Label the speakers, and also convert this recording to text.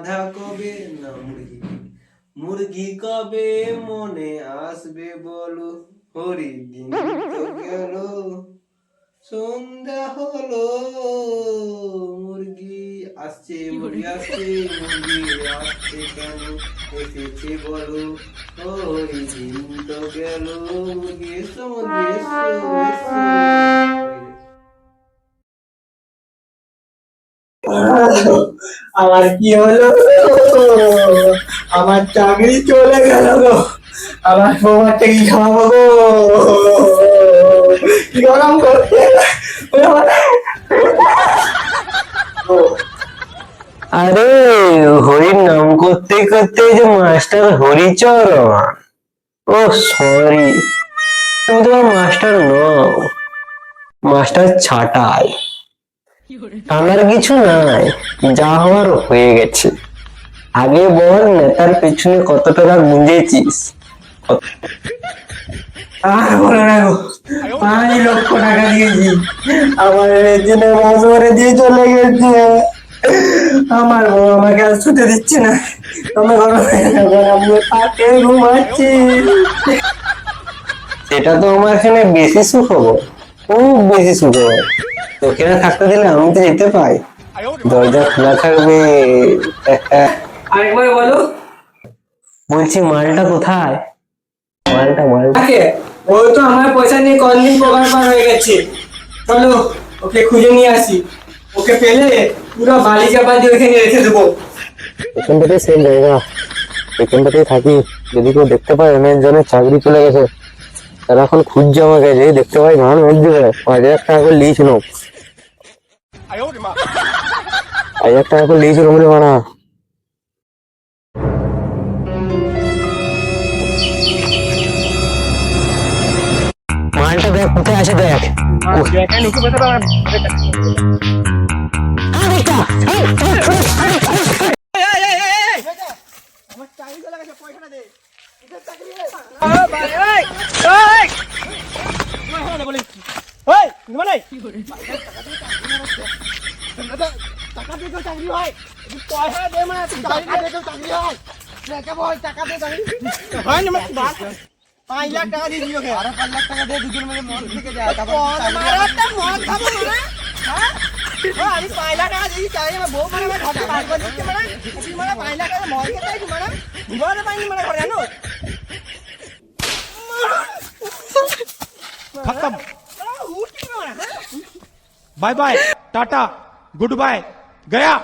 Speaker 1: রাধা কবে না মুরগি কবে মনে আসবে বলো, হরি দিন তো গেল, সন্ধ্যা হলো, মুরগি আসছে মুরগি আসছে, মুরগি আসছে কেন, এসেছে বলো, হরি দিন তো গেল, মুরগি এসো মুরগি এসো এসো।
Speaker 2: আমার কি হলো? আমার চাকরি চলে গেল গো। আমার বৌমাকে কি খাওয়াবো গো? কি গরম করছে।
Speaker 3: আরে হরির নাম করতে করতে যে মাস্টার হরিচরণ, ও সরি, তুমি তোমার মাস্টার নও, মাস্টার ছাটাই। টানার কিছু নাই, যা হওয়ার হয়ে গেছে। আগে বল, নেতার পেছনে কত টাকা গুঁজেছিস?
Speaker 2: আর বলো না গো, 5 লক্ষ টাকা দিয়েছি। আমার জন্য মাস ভরে দিয়ে চলে গেছে। আমার বউ আমাকে আর শুতে দিচ্ছে না। তুমি গরম হয়ে যাবে, আমি পাকে ঘুমাচ্ছি।
Speaker 3: সেটা তো আমার এখানে বেশি সুখবর, খুব বেশি সুখবর। তোকে না থাকতে দিলে আমি তো যেতে পাই, দরজা খোলা থাকবে।
Speaker 2: আরেকবার বলো।
Speaker 3: বলছি মালটা কোথায়? মালটা মালটা
Speaker 2: তাকে ও তো আমার পয়সা নিয়ে কদিন প্রকার পার হয়ে গেছে। চলো ওকে খুঁজে নিয়ে আসি। ওকে পেলে পুরো বালি চাপা দিয়ে ওখানে রেখে দেবো।
Speaker 3: এখানটাতে সেম জায়গা, এখানটাতেই থাকি। যদি কেউ দেখতে পায় অনেক জনের চাকরি চলে গেছে, তারা এখন খুঁজছে আমাকে, যদি দেখতে পাই ঘান মেরে দেবে। 5,000 টাকা করে লিয়েছিল, 5,000 টাকা করে লিয়েছিল বলে মানা। মালটা দেখ কোথায় আছে, দেখ।
Speaker 4: खत्म। Bye bye tata goodbye गया।